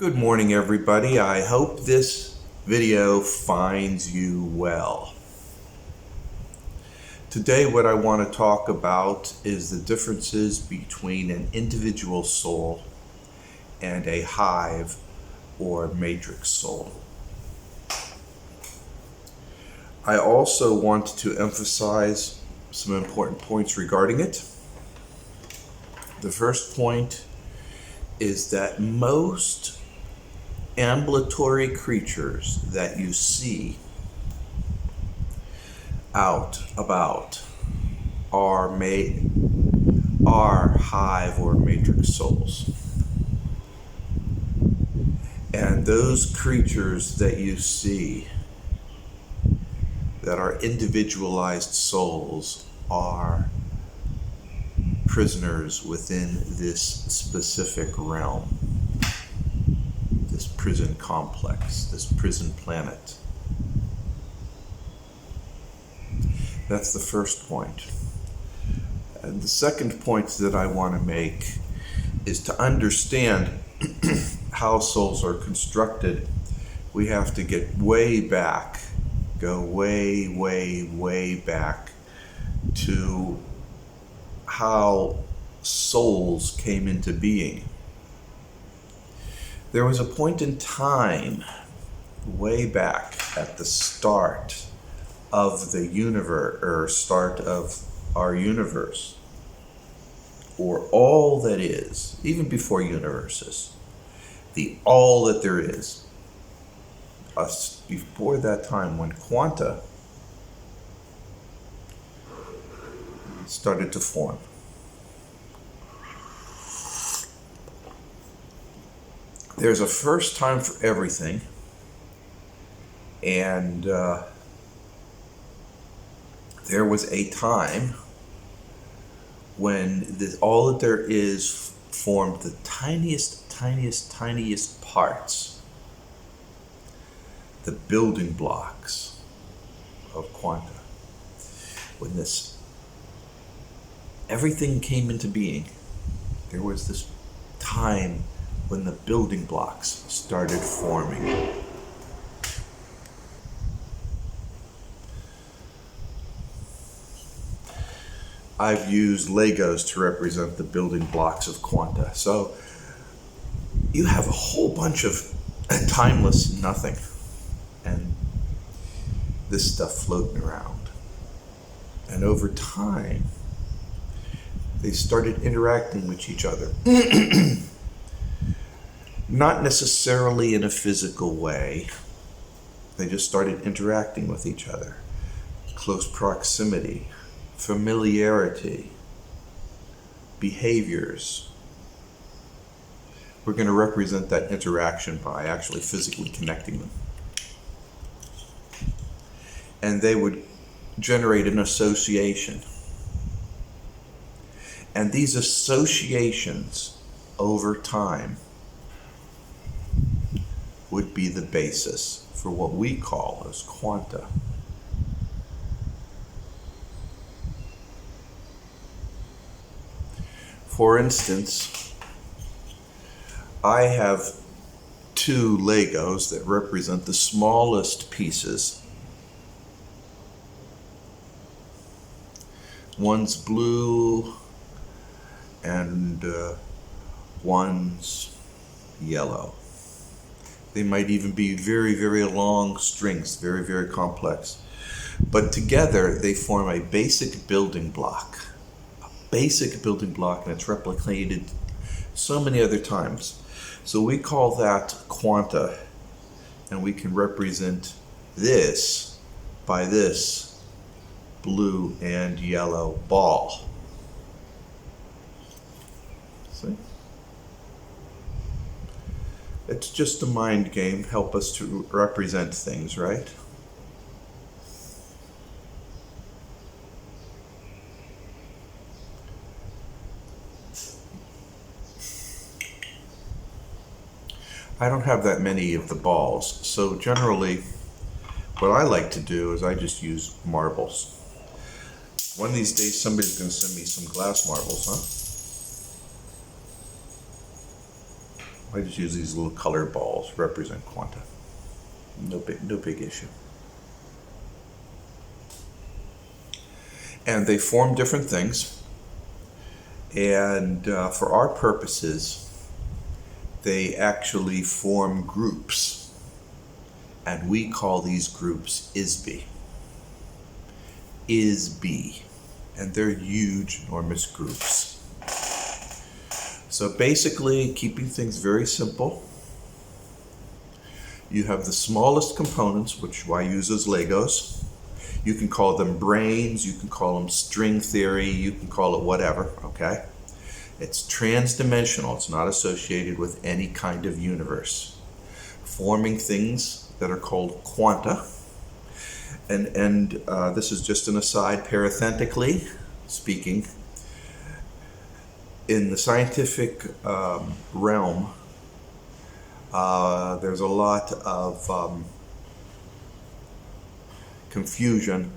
Good morning, everybody. I hope this video finds you well. Today, what I want to talk about is the differences between an individual soul and a hive or matrix soul. I also want to emphasize some important points regarding it. The first point is that most ambulatory creatures that you see out about are hive or matrix souls. And those creatures that you see that are individualized souls are prisoners within this specific realm, this prison complex, this prison planet. That's the first point. And the second point that I want to make is to understand how souls are constructed. We have to get way back, go way back to how souls came into being. There was a point in time, way back at the start of the universe, or start of our universe, or all that is, even before universes, the all that there is, before that time when quanta started to form. There's a first time for everything, and there was a time when all that there is formed the tiniest parts, the building blocks of quanta. When everything came into being, there was this time when the building blocks started forming. I've used Legos to represent the building blocks of quanta. So you have a whole bunch of timeless nothing and this stuff floating around. And over time, they started interacting with each other. Not necessarily in a physical way. They just started interacting with each other. Close proximity, familiarity, behaviors. We're going to represent that interaction by actually physically connecting them. And they would generate an association. And these associations over time would be the basis for what we call as quanta. For instance, I have two Legos that represent the smallest pieces. One's blue and one's yellow. They might even be very long strings, very complex. But together they form a basic building block. And it's replicated so many other times. So we call that quanta, and we can represent this by this blue and yellow ball. See? It's just a mind game, help us to represent things, right? I don't have that many of the balls, so generally what I like to do is I just use marbles. One of these days somebody's going to send me some glass marbles, huh? I just use these little color balls, represent quanta. No big issue. And they form different things. And for our purposes, they actually form groups. And we call these groups ISB. ISB. And they're huge, enormous groups. So basically, keeping things very simple, you have the smallest components, which I use as Legos. You can call them brains, you can call them string theory, you can call it whatever, okay? It's trans-dimensional, it's not associated with any kind of universe. Forming things that are called quanta. And this is just an aside, parenthetically speaking. In the scientific realm, there's a lot of confusion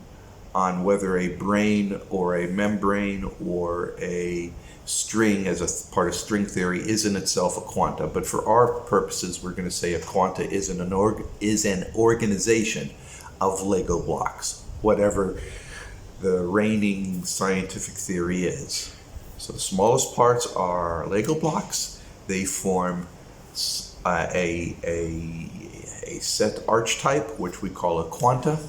on whether a brain or a membrane or a string as a part of string theory is in itself a quanta. But for our purposes, we're going to say a quanta is an organization of Lego blocks, whatever the reigning scientific theory is. So the smallest parts are Lego blocks. They form a set archetype, which we call a quanta.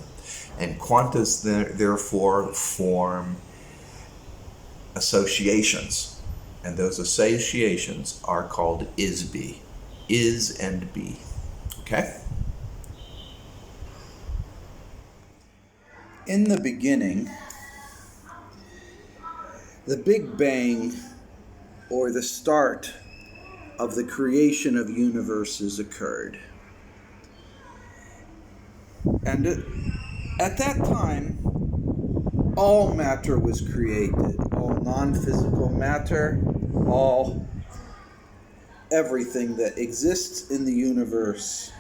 And quantas therefore form associations. And those associations are called ISB. Is and be. Okay? In the beginning, the Big Bang, or the start of the creation of universes, occurred. And at that time, all matter was created, all non-physical matter, everything that exists in the universe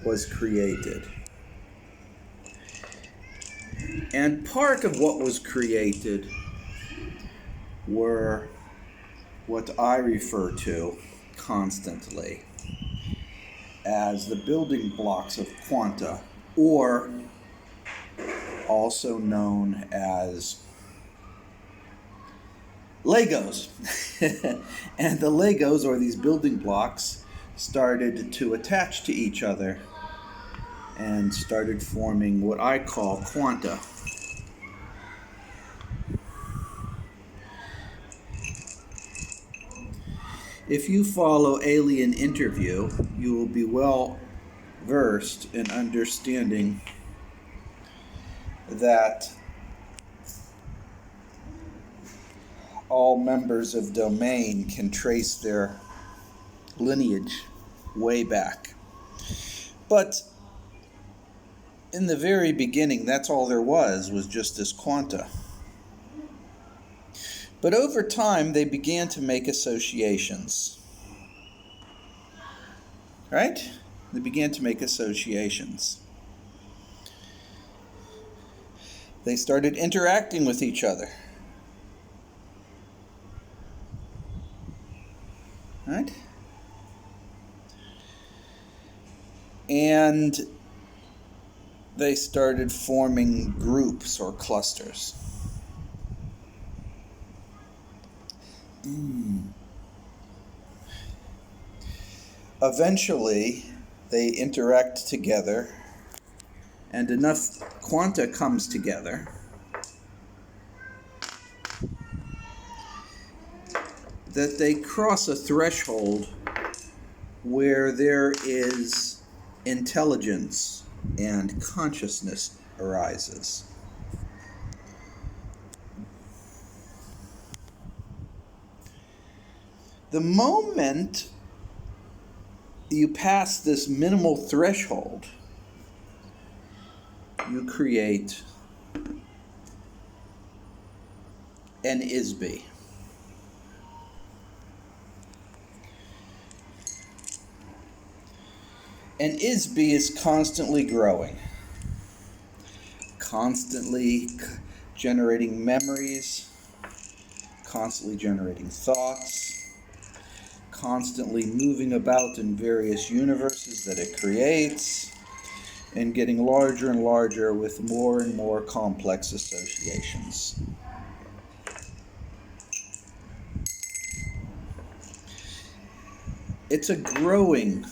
was created. And part of what was created were what I refer to constantly as the building blocks of quanta, or also known as Legos. And the Legos, or these building blocks, started to attach to each other and started forming what I call quanta. If you follow Alien Interview, you will be well versed in understanding that all members of domain can trace their lineage way back. But in the very beginning, that's all there was just this quanta. But over time, they began to make associations. Right? They began to make associations. They started interacting with each other. Right? And they started forming groups or clusters. Eventually, they interact together, and enough quanta comes together that they cross a threshold where there is intelligence and consciousness arises. The moment you pass this minimal threshold, you create an ISB. An ISB is constantly growing, constantly generating memories, constantly generating thoughts, constantly moving about in various universes that it creates, and getting larger and larger with more and more complex associations. It's a growing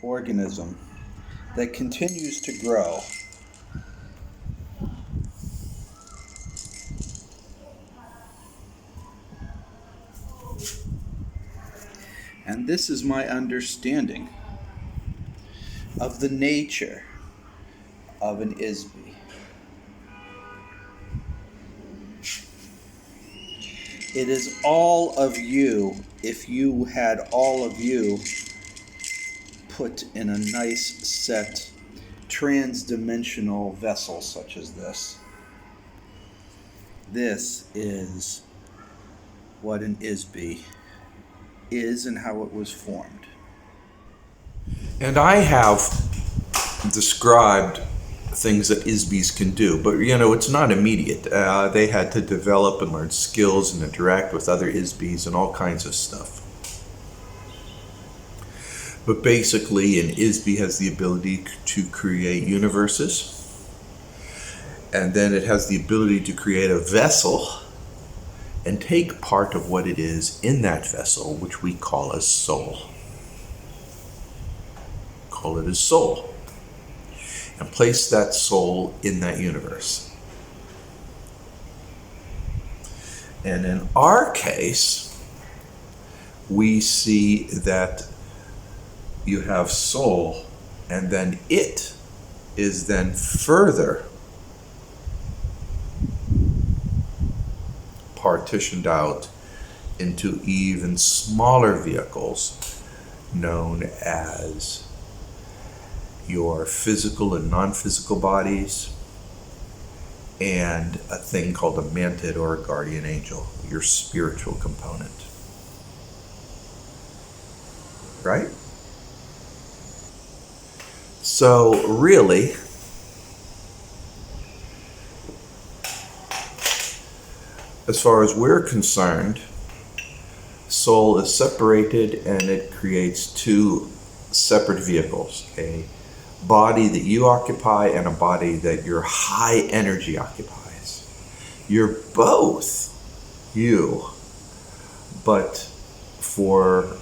organism that continues to grow. And this is my understanding of the nature of an ISBE. It is all of you if you had all of you put in a nice set trans-dimensional vessel such as this. This is what an ISBE is and how it was formed. And I have described things that ISBEs can do, but it's not immediate. They had to develop and learn skills and interact with other ISBEs and all kinds of stuff. But basically, an ISBE has the ability to create universes, and then it has the ability to create a vessel and take part of what it is in that vessel, which we call a soul. Call it a soul. And place that soul in that universe. And in our case, we see that you have soul, and then it is then further partitioned out into even smaller vehicles known as your physical and non-physical bodies, and a thing called a mantid or a guardian angel, your spiritual component. Right? So really, as far as we're concerned, soul is separated and it creates two separate vehicles, a body that you occupy and a body that your high energy occupies. You're both you, but for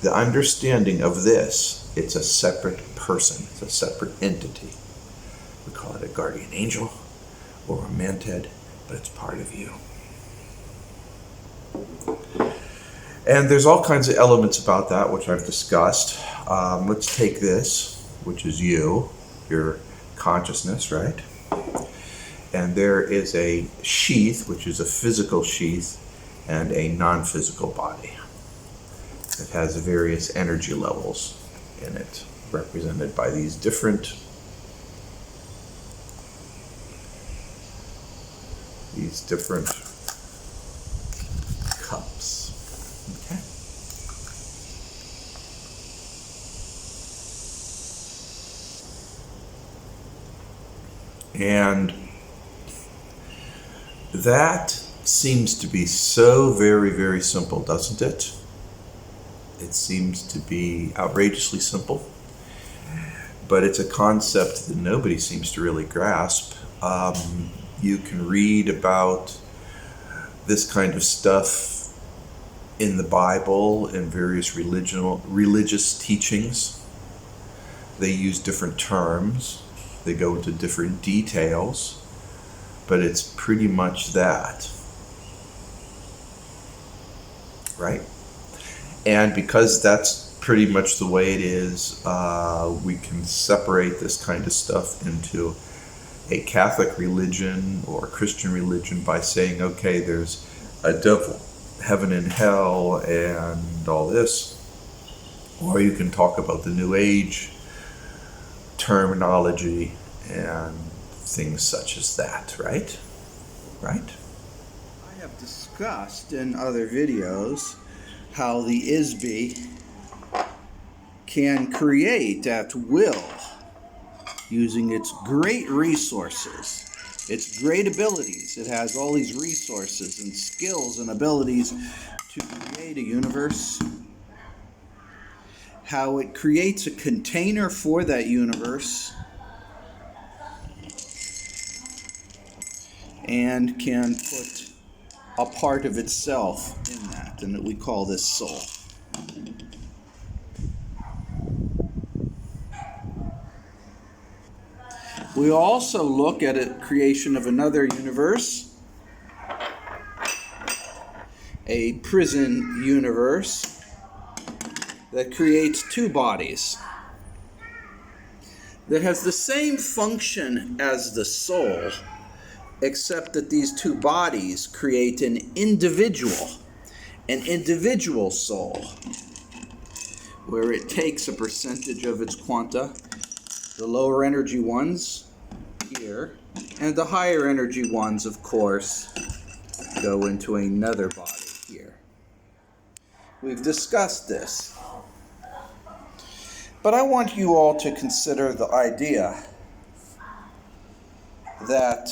the understanding of this, it's a separate person, it's a separate entity. We call it a guardian angel or a mantid, but it's part of you. And there's all kinds of elements about that, which I've discussed. Let's take this, which is you, your consciousness, right? And there is a sheath, which is a physical sheath, and a non-physical body. It has various energy levels in it, represented by these different cups. Okay. And that seems to be so very, very simple, doesn't it? It seems to be outrageously simple, but it's a concept that nobody seems to really grasp. You can read about this kind of stuff in the Bible and various religious teachings. They use different terms. They go into different details, but it's pretty much that, right? And because that's pretty much the way it is, we can separate this kind of stuff into a Catholic religion or a Christian religion by saying, okay, there's a devil, heaven and hell, and all this. Or you can talk about the New Age terminology and things such as that, right? Right? I have discussed in other videos how the ISBE can create at will using its great resources, its great abilities. It has all these resources and skills and abilities to create a universe, how it creates a container for that universe, and can put a part of itself in that, and that we call this soul. We also look at a creation of another universe, a prison universe that creates two bodies that has the same function as the soul, except that these two bodies create an individual soul, where it takes a percentage of its quanta, the lower energy ones here, and the higher energy ones, of course, go into another body here. We've discussed this. But I want you all to consider the idea that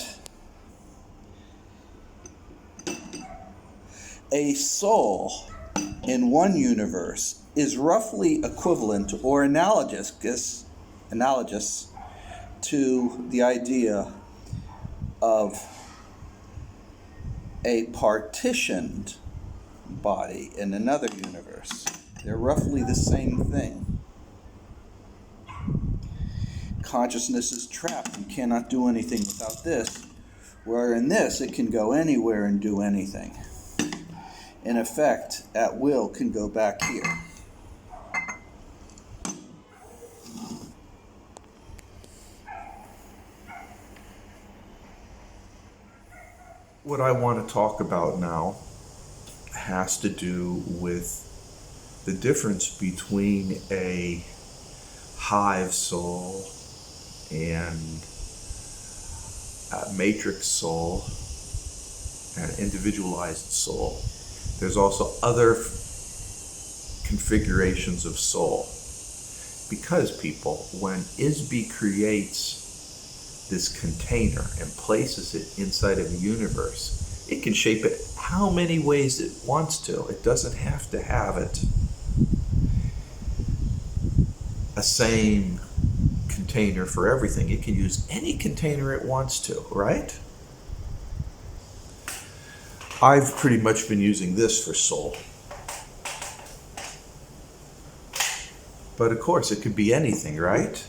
a soul in one universe is roughly equivalent or analogous to the idea of a partitioned body in another universe. They're roughly the same thing. Consciousness is trapped. You cannot do anything without this. Where in this, it can go anywhere and do anything. In effect, at will can go back here. What I want to talk about now has to do with the difference between a hive soul and a matrix soul and an individualized soul. There's also other configurations of soul. Because people, when ISB creates this container and places it inside of a universe, it can shape it how many ways it wants to. It doesn't have to have it a same container for everything. It can use any container it wants to, right? I've pretty much been using this for soul. But of course, it could be anything, right?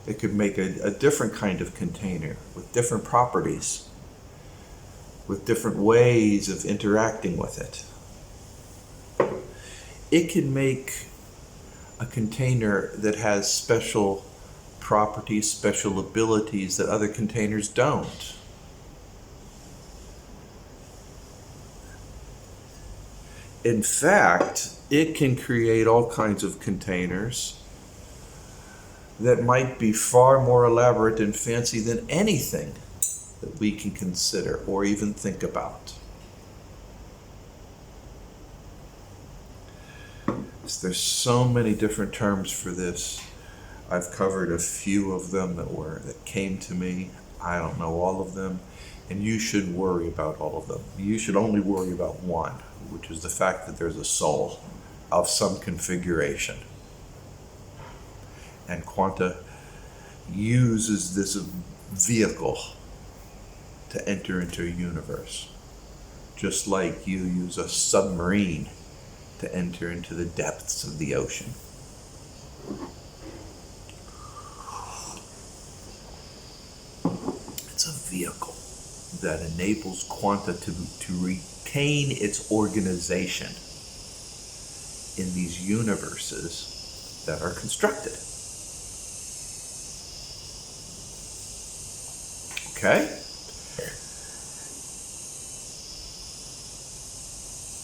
It could make a different kind of container with different properties, with different ways of interacting with it. It can make a container that has special properties, special abilities that other containers don't. In fact, it can create all kinds of containers that might be far more elaborate and fancy than anything that we can consider or even think about. There's so many different terms for this. I've covered a few of them that came to me. I don't know all of them, and you should worry about all of them. You should only worry about one, which is the fact that there's a soul of some configuration. And Quanta uses this vehicle to enter into a universe, just like you use a submarine to enter into the depths of the ocean. It's a vehicle that enables Quanta to retain its organization in these universes that are constructed. Okay?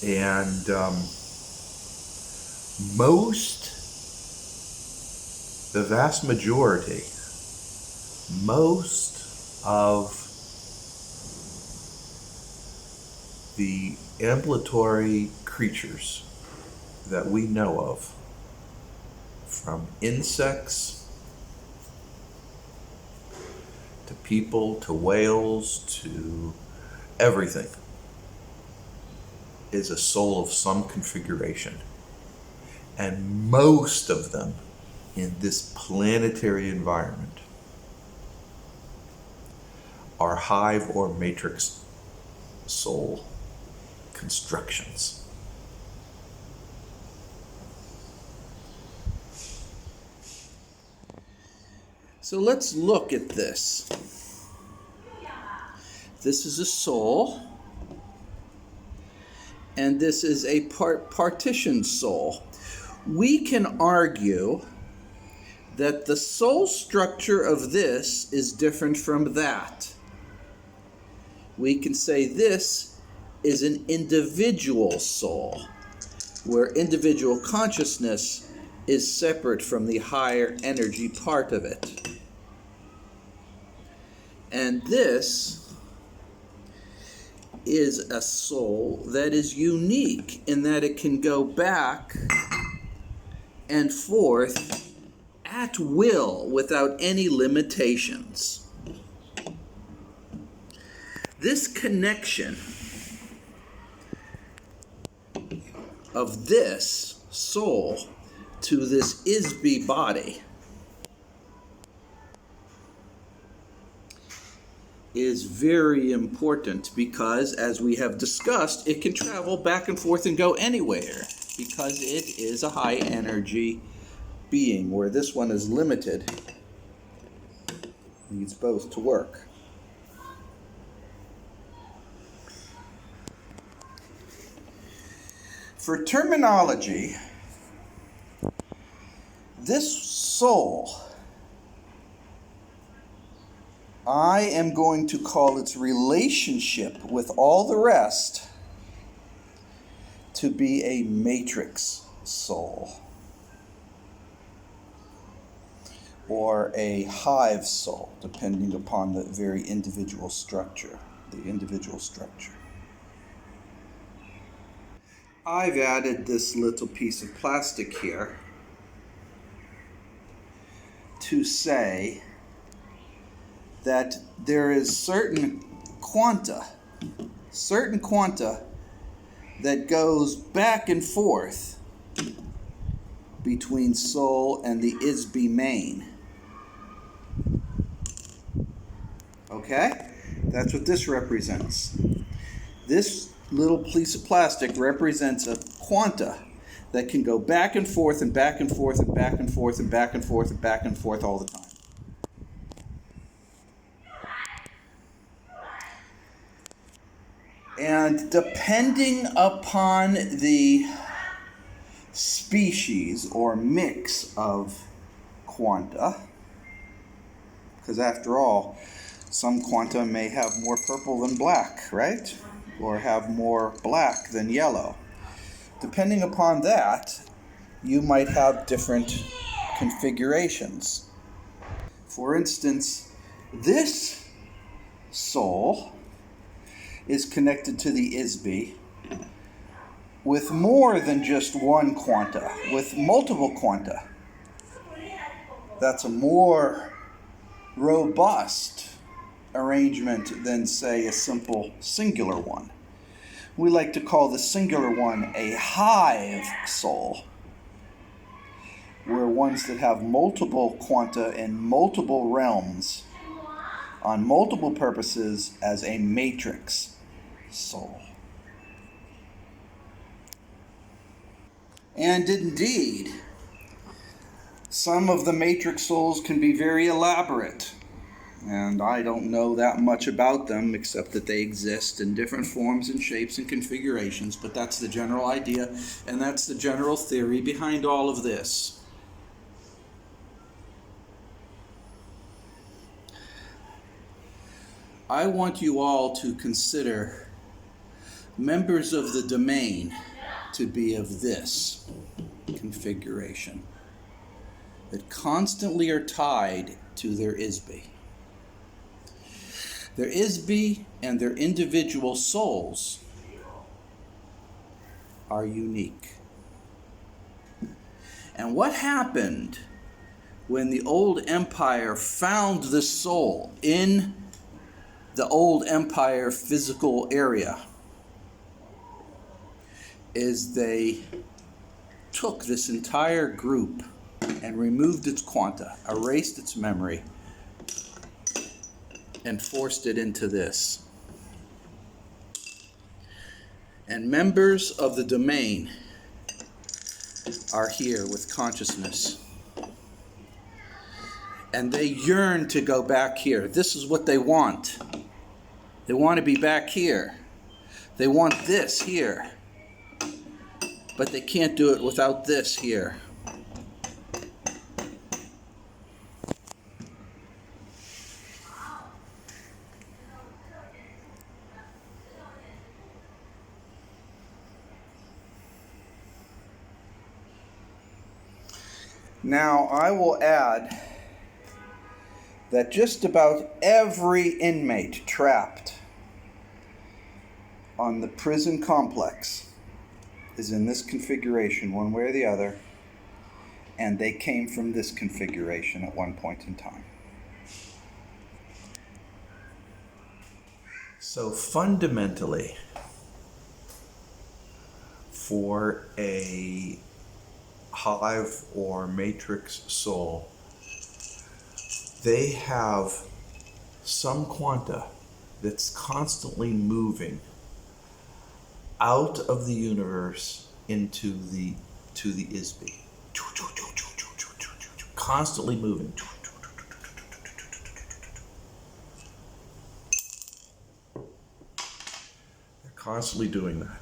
And the vast majority, most of the ambulatory creatures that we know of, from insects to people to whales to everything, is a soul of some configuration. And most of them in this planetary environment are hive or matrix soul constructions. So let's look at this. This is a soul, and this is a partitioned soul. We can argue that the soul structure of this is different from that. We can say this is an individual soul, where individual consciousness is separate from the higher energy part of it. And this is a soul that is unique in that it can go back and forth at will without any limitations. This connection of this soul to this Isby body is very important because, as we have discussed, it can travel back and forth and go anywhere because it is a high energy being, where this one is limited. Needs both to work. For terminology, this soul, I am going to call its relationship with all the rest to be a matrix soul, or a hive soul, depending upon the very individual structure, I've added this little piece of plastic here to say that there is certain quanta that goes back and forth between soul and the Isby main. Okay? That's what this represents. This little piece of plastic represents a quanta that can go back and forth and back and forth and back and forth and back and forth and back and forth all the time. And depending upon the species or mix of quanta, because after all, some quanta may have more purple than black, right? Or have more black than yellow. Depending upon that, you might have different configurations. For instance, this soul is connected to the Isby with more than just one quanta, with multiple quanta. That's a more robust arrangement than, say, a simple singular one. We like to call the singular one a hive soul, where ones that have multiple quanta in multiple realms on multiple purposes as a matrix soul. And indeed, some of the matrix souls can be very elaborate, and I don't know that much about them except that they exist in different forms and shapes and configurations, but that's the general idea, and that's the general theory behind all of this. I want you all to consider members of the domain to be of this configuration, that constantly are tied to their Isby. Their Isby and their individual souls are unique. And what happened when the old empire found the soul in the old empire physical area? is they took this entire group and removed its quanta, erased its memory, and forced it into this. And members of the domain are here with consciousness. And they yearn to go back here. This is what they want. They want to be back here. They want this here. But they can't do it without this here. Now, I will add that just about every inmate trapped on the prison complex is in this configuration one way or the other, and they came from this configuration at one point in time. So fundamentally, for a hive or matrix soul, they have some quanta that's constantly moving out of the universe into the ISBE. Constantly moving. They're constantly doing that.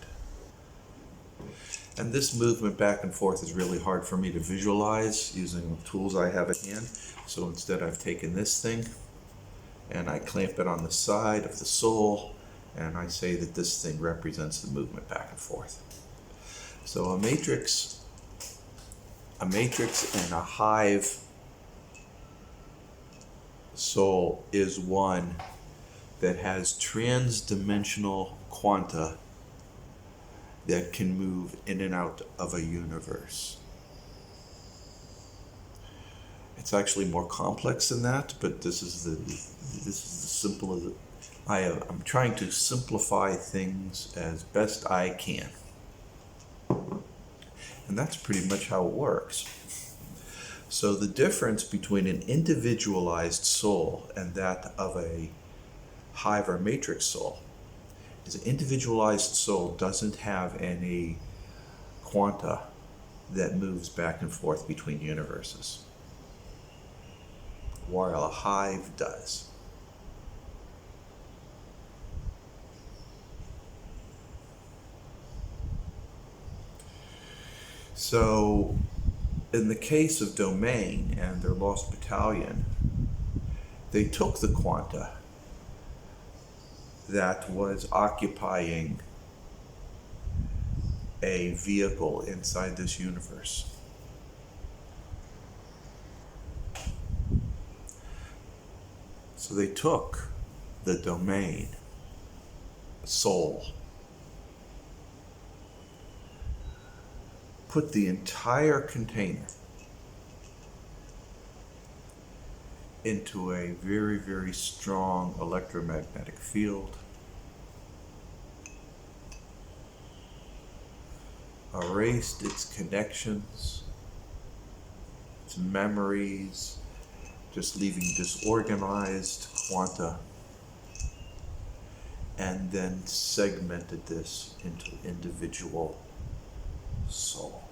And this movement back and forth is really hard for me to visualize using the tools I have at hand. So instead I've taken this thing and I clamp it on the side of the soul, and I say that this thing represents the movement back and forth. So a matrix and a hive soul is one that has trans-dimensional quanta that can move in and out of a universe. It's actually more complex than that, but this is the simple as it. I'm trying to simplify things as best I can. And that's pretty much how it works. So the difference between an individualized soul and that of a hive or matrix soul is an individualized soul doesn't have any quanta that moves back and forth between universes, while a hive does. So in the case of Domain and their Lost Battalion, they took the quanta that was occupying a vehicle inside this universe. So they took the Domain soul, put the entire container into a very, very strong electromagnetic field, erased its connections, its memories, just leaving disorganized quanta, and then segmented this into individual soul.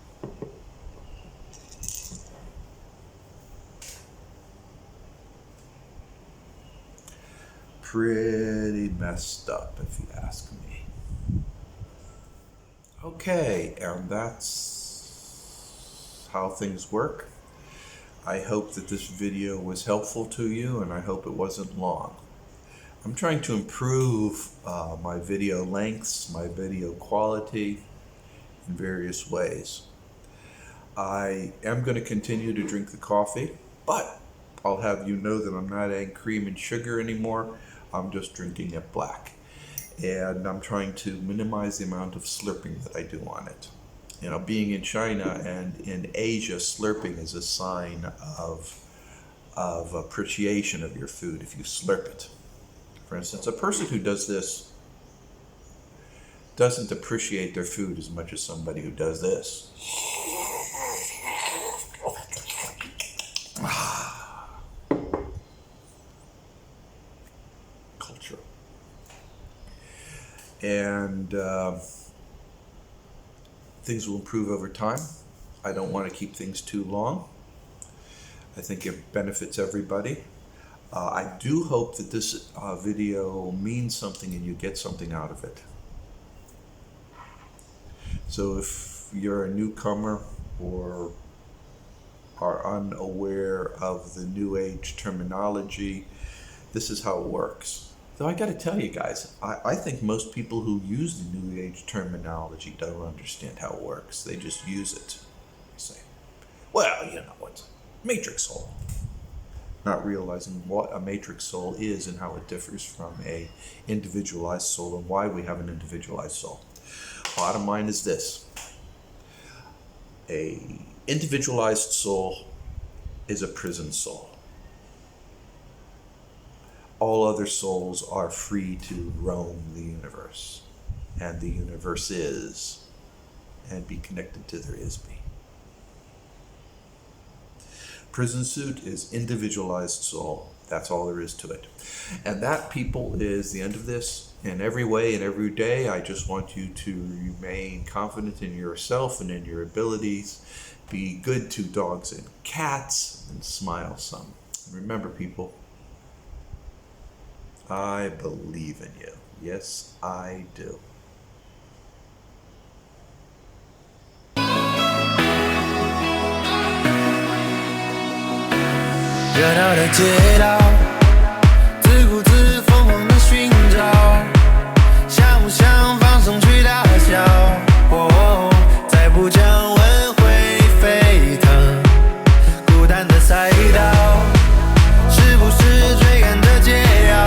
Pretty messed up, if you ask me. Okay, and that's how things work. I hope that this video was helpful to you, and I hope it wasn't long. I'm trying to improve my video lengths, my video quality in various ways. I am going to continue to drink the coffee, but I'll have you know that I'm not adding cream and sugar anymore. I'm just drinking it black. And I'm trying to minimize the amount of slurping that I do on it. You know, being in China and in Asia, slurping is a sign of appreciation of your food if you slurp it. For instance, a person who does this doesn't appreciate their food as much as somebody who does this. Culture. And things will improve over time. I don't want to keep things too long. I think it benefits everybody. I do hope that this video means something and you get something out of it. So if you're a newcomer or are unaware of the New Age terminology, this is how it works. Though I got to tell you guys, I think most people who use the New Age terminology don't understand how it works. They just use it. Say, well, you know, it's matrix soul. Not realizing what a matrix soul is and how it differs from a individualized soul and why we have an individualized soul. Bottom line is this. A individualized soul is a prison soul. All other souls are free to roam the universe, and the universe is, and be connected to their is-be. Prison suit is individualized soul. That's all there is to it. And that, people, is the end of this. In every way and every day, I just want you to remain confident in yourself and in your abilities. Be good to dogs and cats, and smile some. Remember, people, I believe in you. Yes, I do.热闹的街道，自顾自疯狂的寻找，想不想放松去大笑？哦，再不将问会沸腾，孤单的赛道，是不是追赶着解药？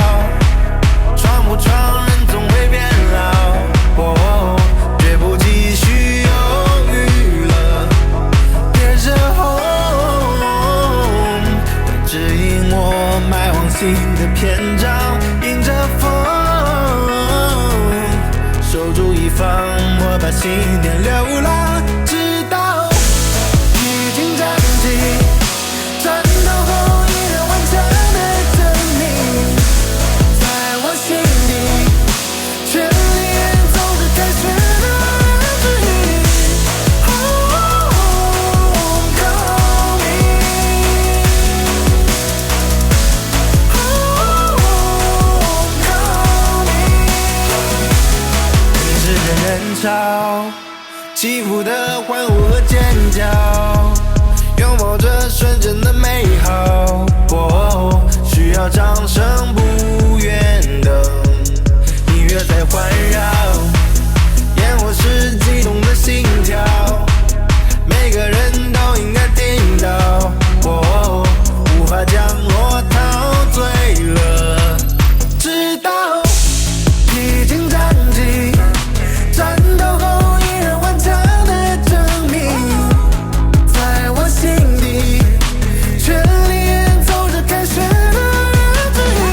闯不闯，人总会变老。哦，绝不继续犹豫了，别惹红。指引我迈往新的篇章，迎着风，守住一方，我把信念流浪，直到披荆斩棘，战斗后依然顽强的证明，在我心底，全力演奏着开始的指引。人潮起伏的欢呼和尖叫，拥抱着瞬间的美好。哦，需要掌声不远灯，音乐在环绕，烟火是激动的心跳，每个人都应该听到。哦，无法降落，陶醉了，直到披荆斩棘。战斗后依然顽强的证明，在我心底，全力演奏着开始的指引。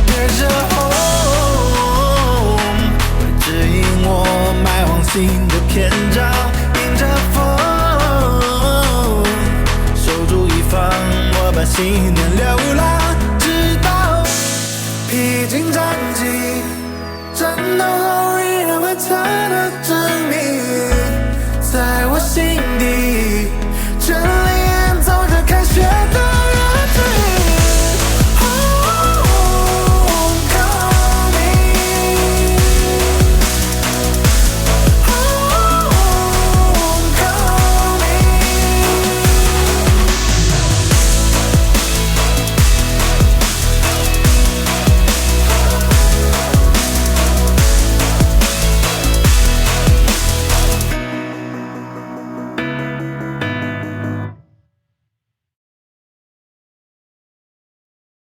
别惹红，会指引我迈往新的篇章。我把信念流浪，直到披荆斩棘，战斗后依然顽强的证明，在我心底。